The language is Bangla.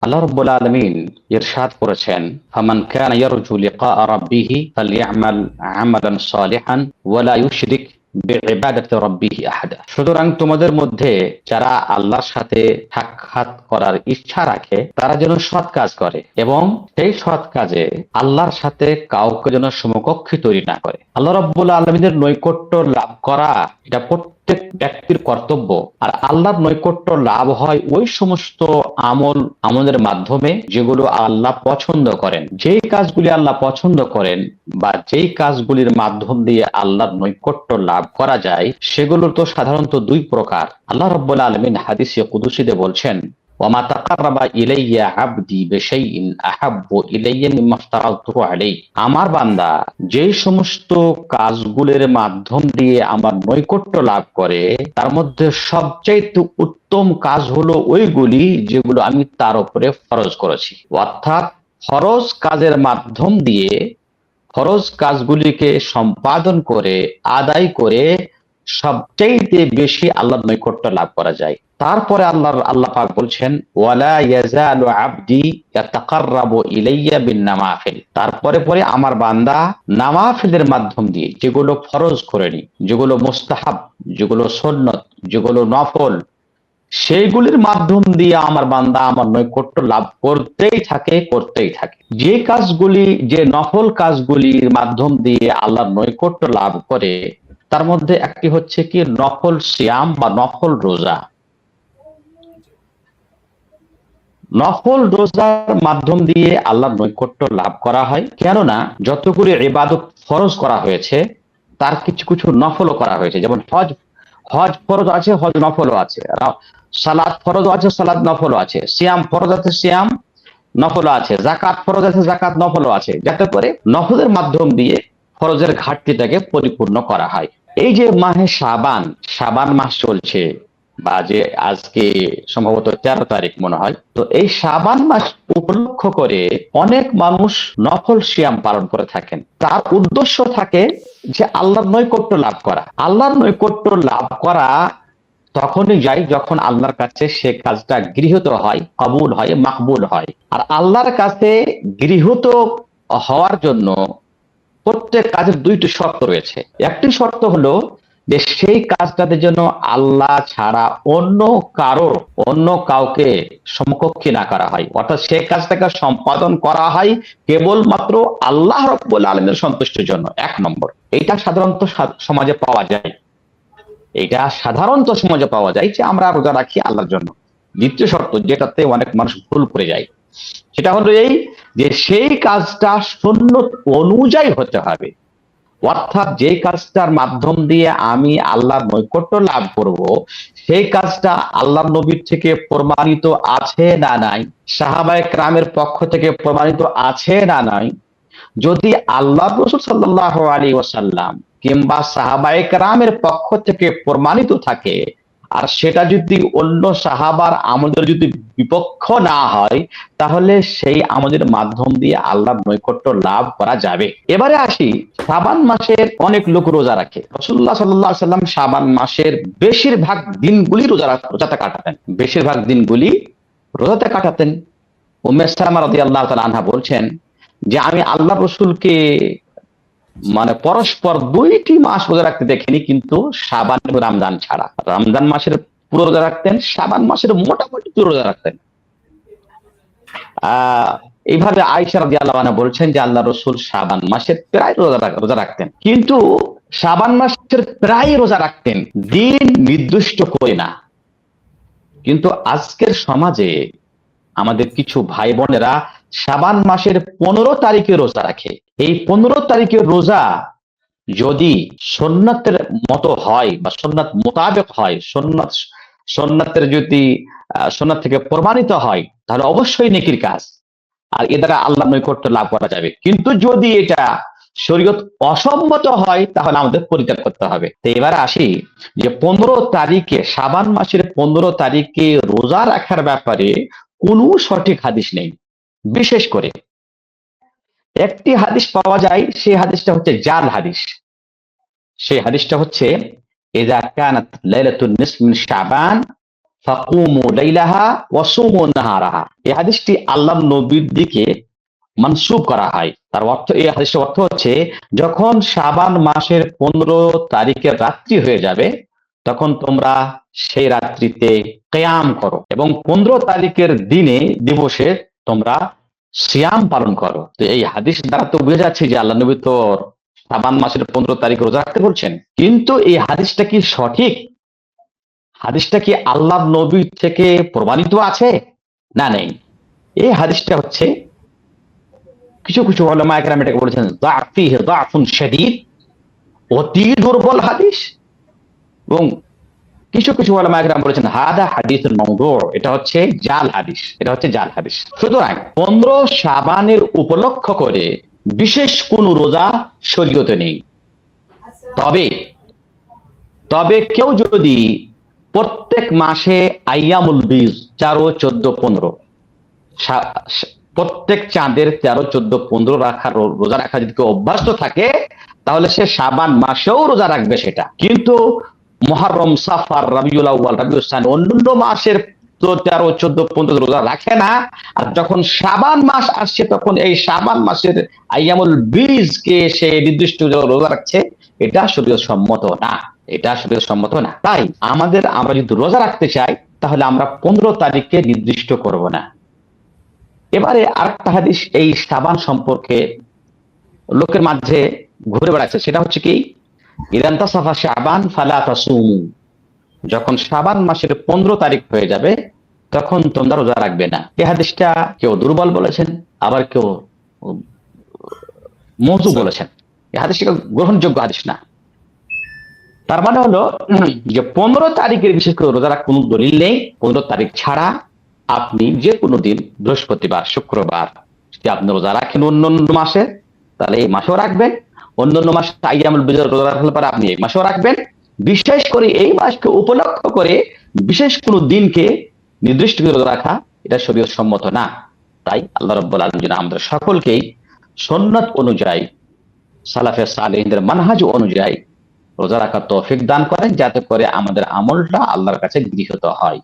আল্লাহ রাব্বুল আলামিন ইরশাদ করেছেন, ফামান কানা ইয়ারজু লিকা রাব্বিহি ফালইআমাল আমালান সালিহান ওয়া লা ইউশরিক বিইবাদাতি রাব্বিহি আহাদা। সুতরাং তোমাদের মধ্যে যারা আল্লাহর সাথে সাক্ষাৎ করার ইচ্ছা রাখে তারা যেন সৎ কাজ করে এবং সেই সৎ কাজে আল্লাহর সাথে কাউকে যেন সমকক্ষী তৈরি না করে। আল্লাহ রাব্বুল আলামিনের নৈকট্য লাভ করা এটা প্রত্যেক ব্যক্তির কর্তব্য। আর আল্লাহর নৈকট্য লাভ হয় ওই সমস্ত আমলের মাধ্যমে যেগুলো আল্লাহ পছন্দ করেন। যেই কাজগুলি আল্লাহ পছন্দ করেন বা যেই কাজগুলির মাধ্যম দিয়ে আল্লাহর নৈকট্য লাভ করা যায় সেগুলো তো সাধারণত দুই প্রকার। আল্লাহ রাব্বুল আলামিন হাদিসে কুদসিতে বলছেন, ওয়ামা তাকাররাবা ইলাইয়া আবদি বিশাইইন আহাব্বু ইলাইয়া মিম্মা আফতারাতুহু আলাইহি। আমার বান্দা যেই সমস্ত কাজগুলির মাধ্যম দিয়ে আমার নৈকট্য লাভ করে তার মধ্যে সবচাইতে উত্তম কাজ হলো ওইগুলি যেগুলো আমি তার উপরে ফরজ করেছি। অর্থাৎ ফরজ কাজের মাধ্যম দিয়ে ফরজ কাজগুলিকে সম্পাদন করে আদায় করে সবচাইতে বেশি আল্লাহর নৈকট্য লাভ করা যায়। তারপরে আল্লাহ পাক বলছেন, ওয়ালা ইয়াজালু আবদি ইয়াতাকাররাবু ইলাইয়া বিন-নাওয়াফিল। তারপরে পরে আমার বান্দা নাওয়াফিলের মাধ্যম দিয়ে, যেগুলো ফরজ করেনি, যেগুলো মুস্তাহাব, যেগুলো সুন্নত, যেগুলো নফল, সেইগুলির মাধ্যম দিয়ে আমার বান্দা আমার নৈকট্য লাভ করতেই থাকে। যে কাজগুলি, যে নফল কাজগুলির মাধ্যম দিয়ে আল্লাহর নৈকট্য লাভ করে তার মধ্যে একটি হচ্ছে কি নফল সিয়াম বা নফল রোজা। নফল রোজার মাধ্যম দিয়ে আল্লাহর নৈকট্য লাভ করা হয়, কেননা যতগুলি ইবাদত ফরজ করা হয়েছে তার কিছু কিছু নফলও করা হয়েছে। যেমন হজ ফরজ আছে, হজ নফলও আছে। সালাত ফরজ আছে, সালাত নফলও আছে। সিয়াম ফরজ আছে, সিয়াম নফলও আছে। যাকাত ফরজ আছে, যাকাত নফলও আছে। যাতে করে নফলের মাধ্যম দিয়ে ফরজের ঘাটতিটাকে পরিপূর্ণ করা হয়। এই যে মাহে সাবান মাস চলছে, বা যে আজকে সম্ভবত 13 তারিখ মনে হয়, তো এই সাবান মাস উপলক্ষ করে অনেক মানুষ নফল সিয়াম পালন করে থাকেন। তার উদ্দেশ্য থাকে যে আল্লাহর নৈকট্য লাভ করা। আল্লাহর নৈকট্য লাভ করা তখনই যায় যখন আল্লাহর কাছে সে কাজটা গৃহীত হয়, কবুল হয়, মাকবুল হয়। আর আল্লাহর কাছে গৃহীত হওয়ার জন্য প্রত্যেক কাজের দুইটি শর্ত রয়েছে। একটি শর্ত হলো যে সেই কাজটাতে যেন আল্লাহ ছাড়া অন্য কাউকে সমকক্ষী না করা হয়, অর্থাৎ সেই কাজটাকে সম্পাদন করা হয় কেবলমাত্র আল্লাহ রাব্বুল আলামিনের সন্তুষ্টির জন্য। এক নম্বর, এইটা সাধারণত সমাজে পাওয়া যায়। যে আমরা রোজা রাখি আল্লাহর জন্য। দ্বিতীয় শর্ত, যেটাতে অনেক মানুষ ভুল করে যায়, সেটা হলো এই যে সেই কাজটা সুন্নত অনুযায়ী হতে হবে। অর্থাৎ যে কাজটার মাধ্যম দিয়ে আমি আল্লাহর নৈকট্য লাভ করব সেই কাজটা আল্লাহর নবীর থেকে প্রমাণিত আছে না নাই, সাহাবায়ে কেরামের পক্ষ থেকে প্রমাণিত আছে না নাই। যদি আল্লাহর রাসূল সাল্লাল্লাহু আলাইহি ওয়াসাল্লাম কিংবা সাহাবায়ে কেরামের পক্ষ থেকে প্রমাণিত থাকে, আর সেটা যদি অন্য সাহাবার আমলের যদি বিপক্ষ না হয়, তাহলে সেই আমলের মাধ্যম দিয়ে আল্লাহর নৈকট্য লাভ করা যাবে। এবারে আসি, শাবান মাসের অনেক লোক রোজা রাখে। রাসূলুল্লাহ সাল্লাল্লাহু আলাইহি ওয়াসাল্লাম শাবান মাসের বেশিরভাগ দিনগুলি রোজাতে কাটাতেন। রোজাতে কাটাতেন। উম্মে সালামা রাদিয়াল্লাহু তাআলা আনহা বলছেন যে আমি আল্লাহ রসুলকে পরস্পর 2টি মাস রোজা রাখতে দেখিনি, কিন্তু শাবান এবং রমজান ছাড়া। রমজান মাসের পুরো রোজা রাখতেন, শাবান মাসের মোটামুটি পুরো রোজা রাখতেন। এইভাবে আয়েশা রাদিয়াল্লাহু আনহা বলছেন যে আল্লাহ রসুল শাবান মাসের প্রায় রোজা রাখতেন, কিন্তু শাবান মাসের প্রায় রোজা রাখতেন, দিন নির্দিষ্ট করে না। কিন্তু আজকের সমাজে আমাদের কিছু ভাই বোনেরা শাবান মাসের 15 তারিখে রোজা রাখে। এই 15 তারিখের রোজা যদি সুন্নাতের মতো হয় বা সুন্নাত মোতাবেক হয়, সুন্নাতের যদি সুন্নাত থেকে প্রমাণিত হয়, তাহলে অবশ্যই নেকির কাজ, আর এ দ্বারা আল্লাহ নৈকট্য লাভ করা যাবে। কিন্তু যদি এটা শরীয়ত অসম্মত হয়, তাহলে আমাদের পরিত্যাগ করতে হবে। তো এবারে আসি যে 15 তারিখে, শাবান মাসের 15 তারিখে রোজা রাখার ব্যাপারে কোনো সঠিক হাদিস নেই। বিশেষ করে একটি হাদিস পাওয়া যায়, সেই হাদিসটা হচ্ছে জাল হাদিস। সেই হাদিসটা হচ্ছে, ইযা কানাত লাইলাতুন নিসফ মিন শাবান ফাকুমু লাইলাহা ওয়াসুমু নাহারাহা। এই হাদিসটি আল্লাহর নবীর দিকে মানসুব করা হয়। তার অর্থ, এই হাদিসের অর্থ হচ্ছে, যখন শাবান মাসের 15 তারিখের রাত্রি হয়ে যাবে তখন তোমরা সেই রাত্রিতে কিয়াম করো এবং 15 তারিখের দিনে দিবসে তোমরা সিয়াম পালন করো। তো এই হাদিস দ্বারা তো বোঝা যাচ্ছে যে আল্লাহ নবী তো শাবান মাসের 15 তারিখ রোজা রাখতে বলছেন। কিন্তু এই হাদিসটা কি সঠিক? হাদিসটা কি আল্লাহর নবী থেকে প্রমাণিত আছে? না, নেই। এই হাদিসটা হচ্ছে কিছু কিছু উলামা একরাম এটাকে বলেছেন দাফুন শাদীদ, অতি দুর্বল হাদিস। এবং কিছু কিছু উলামা একরাম বলেছেন হাদা হাদিসুন মাওদু', এটা হচ্ছে জাল হাদিস, এটা হচ্ছে জাল হাদিস। সুতরাং 15 শাবানের উপলক্ষ করে বিশেষ কোন রোজা শরীয়তে নেই। তবে তবে কেউ যদি প্রত্যেক মাসে আইয়ামুল বীজ 13, 14, 15 প্রত্যেক চাঁদের 13, 14, 15 রাখার রোজা রাখা যদি কেউ অভ্যস্ত থাকে তাহলে সে শাবান মাসেও রোজা রাখবে সেটা। কিন্তু মুহররম, সাফার, রবিউল আউয়াল, রবিউল সানি অন্যান্য মাসের তো 13, 14, 15 রোজা রাখে না। আর যখন শাবান মাস আসছে তখন এই শাবান মাসের আইয়ামুল বীজকে সে নির্দিষ্ট রোজা রাখছে। এটা শরীয়ত সম্মত না, এটা শরীয়ত সম্মত না। তাই আমরা যদি রোজা রাখতে চাই তাহলে আমরা 15 তারিখকে নির্দিষ্ট করব না। এবারে আরেকটা হাদিস এই শাবান সম্পর্কে লোকের মাঝে ঘুরে বেড়াচ্ছে, সেটা হচ্ছে কি, ইদা ইনতাসাফা শাবান ফালা তাসুমু, যখন শাবান মাসের 15 তারিখ হয়ে যাবে তখন তোমরা রোজা রাখবে না। এই হাদিসটা কেউ দুর্বল বলেছেন, আবার কেউ মওযু বলেছেন। এই হাদিসটা গ্রহণযোগ্য হাদিস না। তার মানে হলো যে 15 তারিখের বিশেষ করে রোজা রাখার কোনো দলিল নেই। 15 তারিখ ছাড়া আপনি যে কোনো দিন, বৃহস্পতিবার, শুক্রবার, যদি আপনি রোজা রাখেন অন্যান্য মাসে তাহলে এই মাসেও রাখবেন, অন্যান্য মাসে আইয়ামুল বীজের রোজা রাখলে পরে আপনি এই মাসেও রাখবেন। বিশেষ করে এই মাসকে উপলক্ষ করে বিশেষ কোনো দিনকে নির্দিষ্ট করে রোজা রাখা এটা শরীয়ত সম্মত না। তাই আল্লাহ রাব্বুল আলামিন যেন আমাদের সকলকেই সুন্নাত অনুযায়ী, সালাফে সালেহিনদের মানহাজ অনুযায়ী রোজা রাখার তৌফিক দান করেন, যাতে করে আমাদের আমলটা আল্লাহর কাছে গৃহীত হয়।